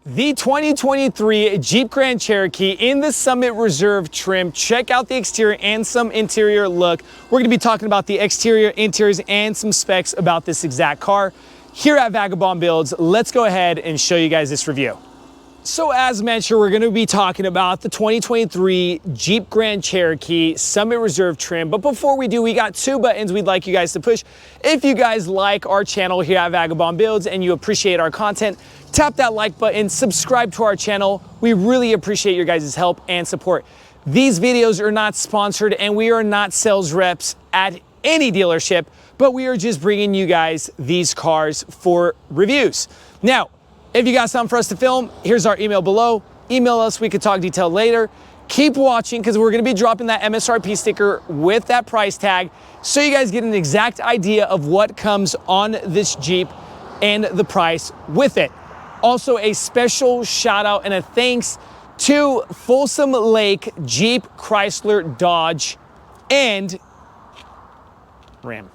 The 2023 Jeep Grand Cherokee in the Summit Reserve trim. Check out the exterior and some interior look. We're going to be talking about the exterior, interiors, and some specs about this exact car. Here at Vagabond Builds, let's go ahead and show you guys this review. So as mentioned, we're going to be talking about the 2023 Jeep Grand Cherokee Summit Reserve trim. But before we do, we got two buttons we'd like you guys to push. If you guys like our channel here at Vagabond Builds and you appreciate our content, tap that like button, subscribe to our channel. We really appreciate your guys' help and support. These videos are not sponsored and we are not sales reps at any dealership, but we are just bringing you guys these cars for reviews. Now, if you got something for us to film, here's our email below. Email us, we could talk detail later. Keep watching because we're gonna be dropping that MSRP sticker with that price tag so you guys get an exact idea of what comes on this Jeep and the price with it. Also, a special shout out and a thanks to Folsom Lake Jeep, Chrysler, Dodge, and Ram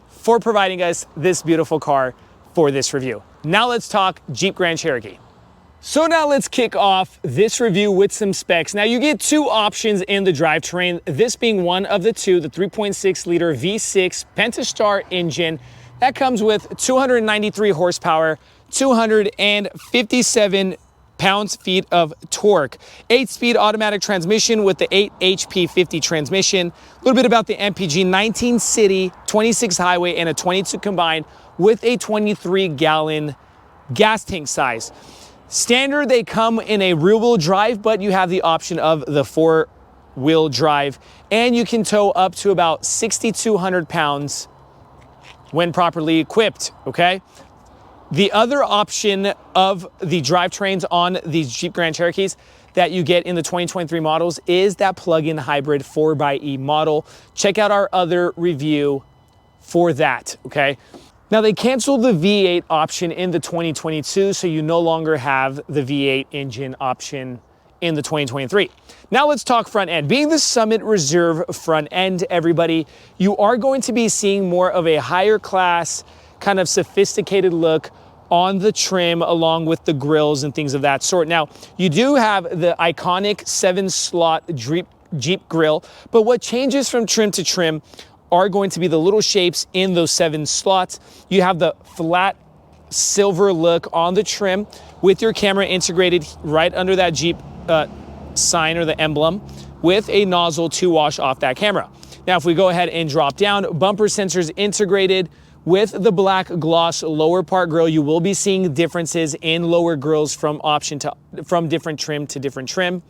for providing us this beautiful car for this review. Now let's talk Jeep Grand Cherokee. So now let's kick off this review with some specs. Now you get two options in the drivetrain, this being one of the two, the 3.6 liter V6 Pentastar engine that comes with 293 horsepower, 257 pounds-feet of torque, 8-speed automatic transmission with the 8 HP 50 transmission. A little bit about the MPG, 19 city, 26 highway, and a 22 combined with a 23-gallon gas tank size. Standard, they come in a rear-wheel drive, but you have the option of the four-wheel drive, and you can tow up to about 6,200 pounds when properly equipped, okay? The other option of the drivetrains on these Jeep Grand Cherokees that you get in the 2023 models is that plug-in hybrid 4xe model. Check out our other review for that, okay? Now they canceled the V8 option in the 2022, so you no longer have the V8 engine option in the 2023. Now let's talk front end. Being the Summit Reserve front end, everybody, you are going to be seeing more of a higher class, kind of sophisticated look on the trim along with the grills and things of that sort. Now, you do have the iconic 7-slot Jeep grill, but what changes from trim to trim are going to be the little shapes in those 7 slots. You have the flat silver look on the trim with your camera integrated right under that Jeep sign or the emblem with a nozzle to wash off that camera. Now, if we go ahead and drop down, bumper sensors integrated with the black gloss lower part grille. You will be seeing differences in lower grills from different trim to different trim.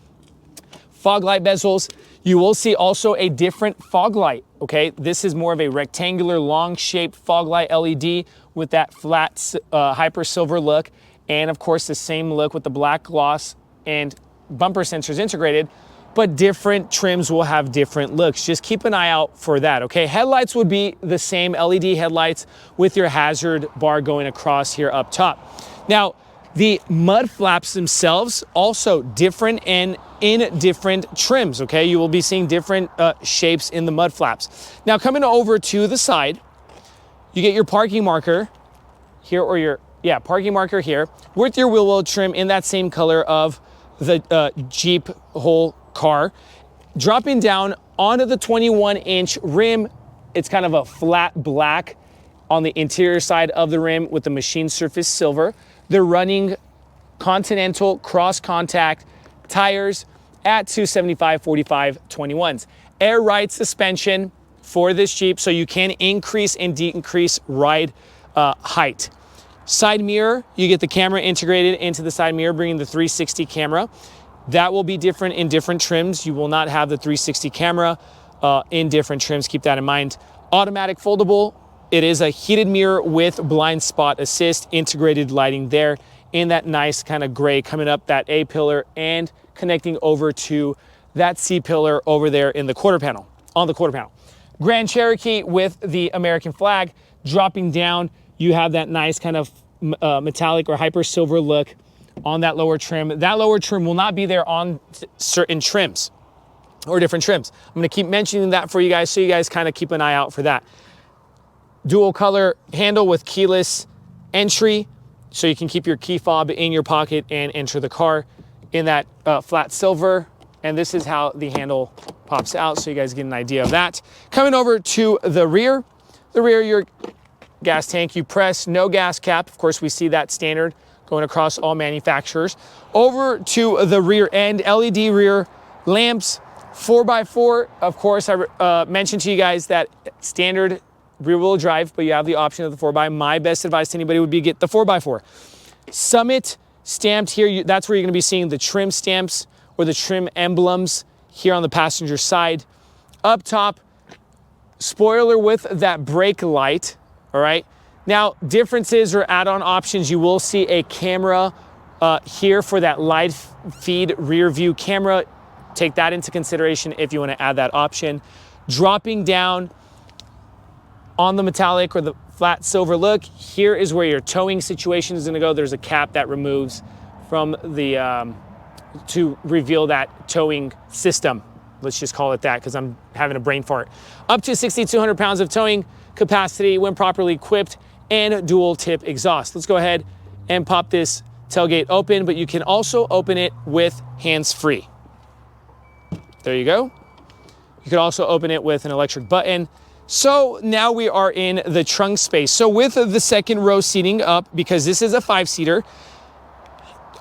Fog light bezels, you will see also a different fog light, okay? This is more of a rectangular, long-shaped fog light LED with that flat hyper silver look, and of course the same look with the black gloss and bumper sensors integrated, but different trims will have different looks. Just keep an eye out for that, okay? Headlights would be the same LED headlights with your hazard bar going across here up top. Now, the mud flaps themselves also different and in different trims, okay? You will be seeing different shapes in the mud flaps. Now, coming over to the side, you get your parking marker here, or your, parking marker here with your wheel well trim in that same color of the Jeep whole car. Dropping down onto the 21-inch rim, it's kind of a flat black on the interior side of the rim with the machine surface silver. They're running Continental cross contact tires at 275/45/21s. Air ride suspension for this Jeep, so you can increase and decrease ride height. Side mirror, you get the camera integrated into the side mirror, bringing the 360 camera. That will be different in different trims. You will not have the 360 camera in different trims. Keep that in mind. Automatic foldable. It is a heated mirror with blind spot assist, integrated lighting there in that nice kind of gray coming up that A pillar and connecting over to that C pillar over there in the quarter panel, on the quarter panel. Grand Cherokee with the American flag. Dropping down, you have that nice kind of metallic or hyper silver look on that lower trim. That lower trim will not be there on certain trims or different trims. I'm gonna keep mentioning that for you guys so you guys kind of keep an eye out for that. Dual color handle with keyless entry so you can keep your key fob in your pocket and enter the car in that flat silver. And this is how the handle pops out, so you guys get an idea of that. Coming over to the rear, your gas tank, you press no gas cap. Of course, we see that standard going across all manufacturers. Over to the rear end, LED rear lamps, 4x4. Of course, I mentioned to you guys that standard rear wheel drive, but you have the option of the 4x. My best advice to anybody would be get the 4x4. Summit stamped here, that's where you're gonna be seeing the trim stamps or the trim emblems here on the passenger side. Up top, spoiler with that brake light, all right? Now, differences or add-on options, you will see a camera here for that live feed rear view camera. Take that into consideration if you want to add that option. Dropping down on the metallic or the flat silver look, here is where your towing situation is going to go. There's a cap that removes from the to reveal that towing system. Let's just call it that because I'm having a brain fart. Up to 6,200 pounds of towing capacity when properly equipped, and dual tip exhaust. Let's go ahead and pop this tailgate open, but you can also open it with hands-free. There you go. You can also open it with an electric button. So now we are in the trunk space. So with the second row seating up, because this is a 5-seater,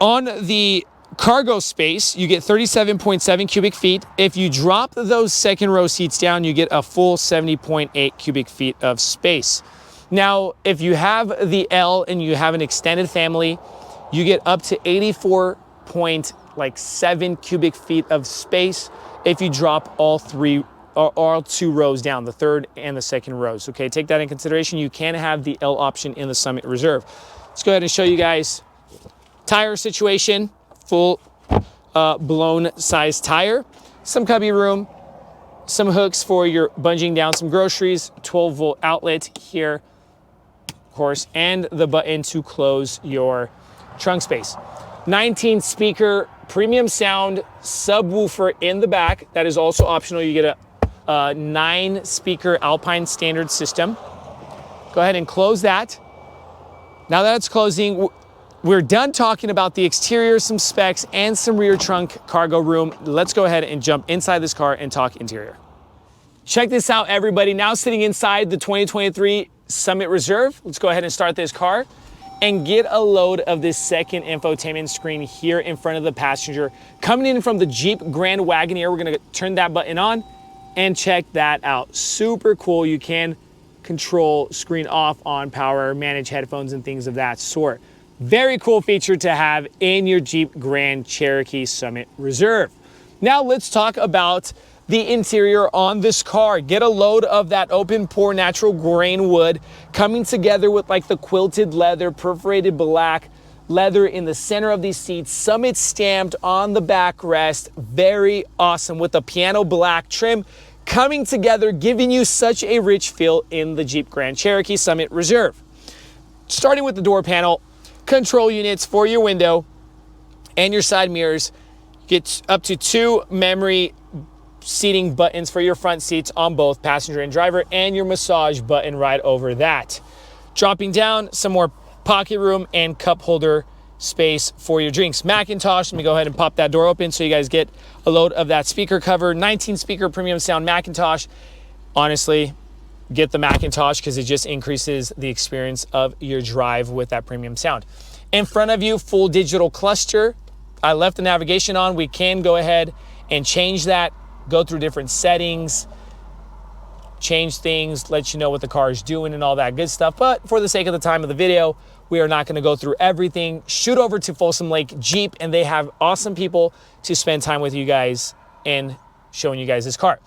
on the cargo space, you get 37.7 cubic feet. If you drop those second row seats down, you get a full 70.8 cubic feet of space. Now, if you have the L and you have an extended family, you get up to 84.7 cubic feet of space if you drop all two rows down, the third and the second rows. Okay, take that in consideration. You can have the L option in the Summit Reserve. Let's go ahead and show you guys tire situation. Full blown size tire, some cubby room, some hooks for your bunging down some groceries, 12-volt outlet here, of course, and the button to close your trunk space. 19 speaker premium sound subwoofer in the back. That is also optional. You get a 9 speaker Alpine standard system. Go ahead and close that. Now that it's closing, we're done talking about the exterior, some specs, and some rear trunk cargo room. Let's go ahead and jump inside this car and talk interior. Check this out, everybody. Now sitting inside the 2023 Summit Reserve. Let's go ahead and start this car and get a load of this second infotainment screen here in front of the passenger. Coming in from the Jeep Grand Wagoneer, we're gonna turn that button on and check that out. Super cool. You can control screen off, on, power, manage headphones and things of that sort. Very cool feature to have in your Jeep Grand Cherokee Summit Reserve. Now let's talk about the interior on this car. Get a load of that open pore natural grain wood coming together with like the quilted leather, perforated black leather in the center of these seats, Summit stamped on the backrest. Very awesome with the piano black trim coming together, giving you such a rich feel in the Jeep Grand Cherokee Summit Reserve. Starting with the door panel, control units for your window and your side mirrors. Get up to 2 memory seating buttons for your front seats on both passenger and driver, and your massage button right over that. Dropping down, some more pocket room and cup holder space for your drinks. Macintosh, let me go ahead and pop that door open so you guys get a load of that speaker cover. 19 speaker premium sound Macintosh. Honestly, get the Macintosh because it just increases the experience of your drive with that premium sound. In front of you, full digital cluster. I left the navigation on. We can go ahead and change that, go through different settings, change things, let you know what the car is doing and all that good stuff. But for the sake of the time of the video, we are not going to go through everything. Shoot over to Folsom Lake Jeep, and they have awesome people to spend time with you guys and showing you guys this car.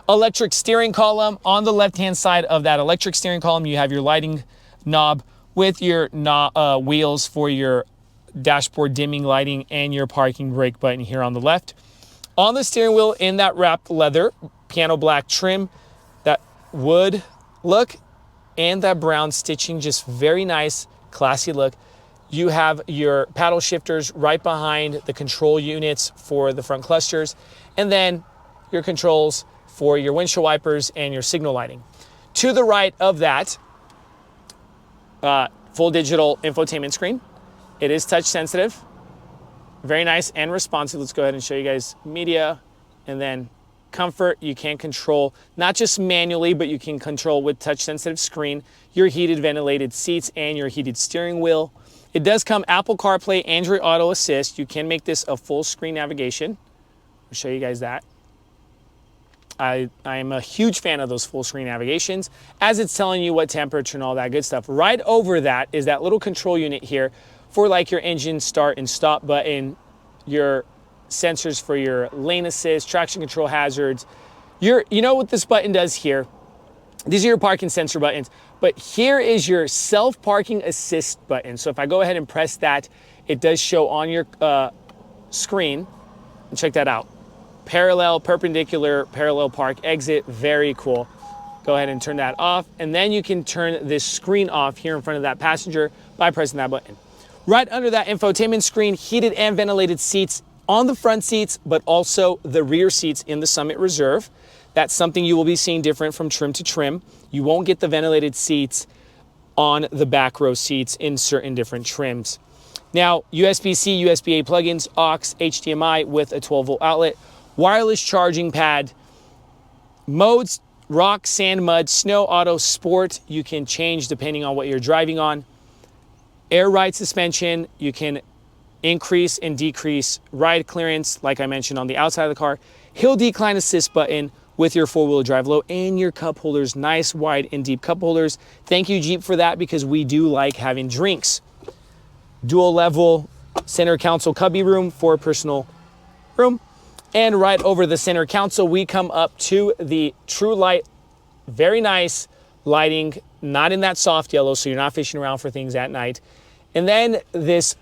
Electric steering column. On the left-hand side of that electric steering column, you have your lighting knob with your wheels for your dashboard dimming lighting and your parking brake button here on the left. On the steering wheel, in that wrapped leather, piano black trim, that wood look, and that brown stitching, just very nice, classy look. You have your paddle shifters right behind the control units for the front clusters, and then your controls for your windshield wipers and your signal lighting. To the right of that, full digital infotainment screen. It is touch sensitive. Very nice and responsive. Let's go ahead and show you guys media, and then comfort. You can control, not just manually, but you can control with touch sensitive screen, your heated ventilated seats and your heated steering wheel. It does come Apple CarPlay, Android Auto Assist. You can make this a full screen navigation. I'll show you guys that. I am a huge fan of those full screen navigations, as it's telling you what temperature and all that good stuff. Right over that is that little control unit here for like your engine start and stop button, your sensors for your lane assist, traction control hazards. You know what this button does here? These are your parking sensor buttons, but here is your self-parking assist button. So if I go ahead and press that, it does show on your screen. And check that out. Parallel, perpendicular, parallel park, exit, very cool. Go ahead and turn that off. And then you can turn this screen off here in front of that passenger by pressing that button. Right under that infotainment screen, heated and ventilated seats on the front seats, but also the rear seats in the Summit Reserve. That's something you will be seeing different from trim to trim. You won't get the ventilated seats on the back row seats in certain different trims. Now, USB-C, USB-A plugins, aux, HDMI with a 12-volt outlet, wireless charging pad, modes, rock, sand, mud, snow, auto, sport. You can change depending on what you're driving on. Air ride suspension, you can increase and decrease ride clearance, like I mentioned on the outside of the car. Hill decline assist button with your four-wheel drive low, and your cup holders, nice wide and deep cup holders. Thank you, Jeep, for that, because we do like having drinks. Dual level center console cubby room for personal room. And right over the center console, we come up to the True Light. Very nice lighting, not in that soft yellow, so you're not fishing around for things at night. And then this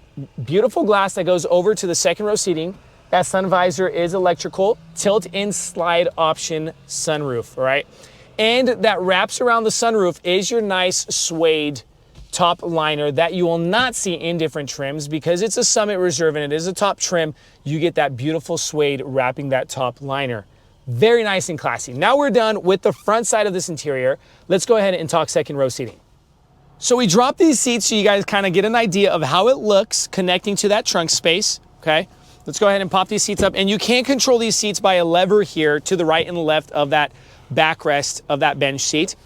beautiful glass that goes over to the second row seating. That sun visor is electrical, tilt and slide option sunroof, all right? And that wraps around the sunroof is your nice suede top liner that you will not see in different trims because it's a Summit Reserve and it is a top trim. You get that beautiful suede wrapping that top liner. Very nice and classy. Now we're done with the front side of this interior. Let's go ahead and talk second row seating. So we dropped these seats so you guys kind of get an idea of how it looks connecting to that trunk space, okay? Let's go ahead and pop these seats up, and you can control these seats by a lever here to the right and the left of that backrest of that bench seat.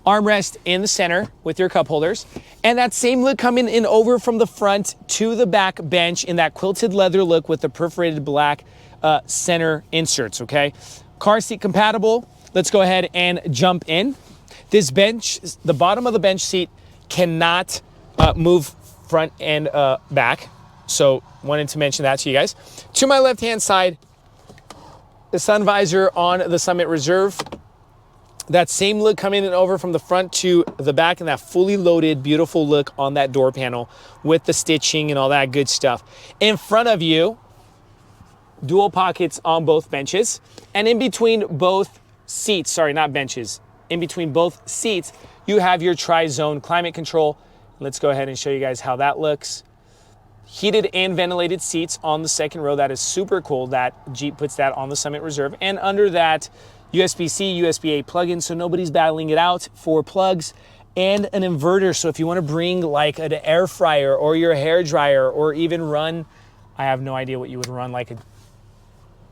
Armrest in the center with your cup holders, and that same look coming in over from the front to the back bench in that quilted leather look with the perforated black center inserts, okay? Car seat compatible. Let's go ahead and jump in. This bench, the bottom of the bench seat cannot move front and back. So wanted to mention that to you guys. To my left-hand side, the sun visor on the Summit Reserve. That same look coming in over from the front to the back, and that fully loaded, beautiful look on that door panel with the stitching and all that good stuff. In front of you, dual pockets on both benches, and in between both seats, sorry, not benches, in between both seats, you have your tri-zone climate control. Let's go ahead and show you guys how that looks. Heated and ventilated seats on the second row. That is super cool that Jeep puts that on the Summit Reserve. And under that, USB-C, USB-A plug-in, so nobody's battling it out for plugs, and an inverter. So if you want to bring like an air fryer or your hair dryer, or even run, I have no idea what you would run,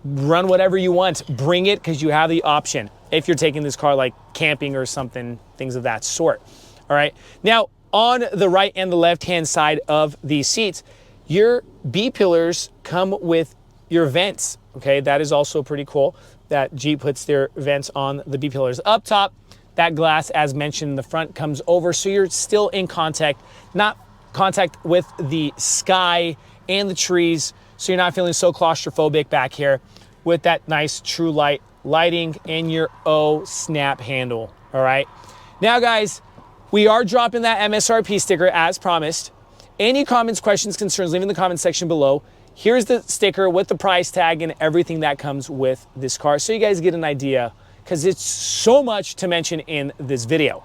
run whatever you want, bring it, because you have the option if you're taking this car like camping or something, things of that sort. All right. Now, on the right and the left-hand side of these seats, your B-pillars come with your vents, okay? That is also pretty cool that Jeep puts their vents on the B-pillars. Up top, that glass, as mentioned in the front, comes over, so you're still in contact, not contact with the sky and the trees, so you're not feeling so claustrophobic back here with that nice True Light lighting and your snap handle, all right? Now, guys, we are dropping that MSRP sticker as promised. Any comments, questions, concerns, leave in the comment section below. Here's the sticker with the price tag and everything that comes with this car, so you guys get an idea, because it's so much to mention in this video.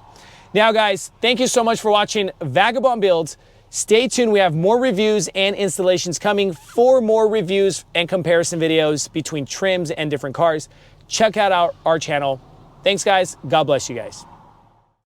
Now, guys, thank you so much for watching Vagabond Builds. Stay tuned. We have more reviews and installations coming, 4 more reviews and comparison videos between trims and different cars. Check out our channel. Thanks, guys. God bless you guys.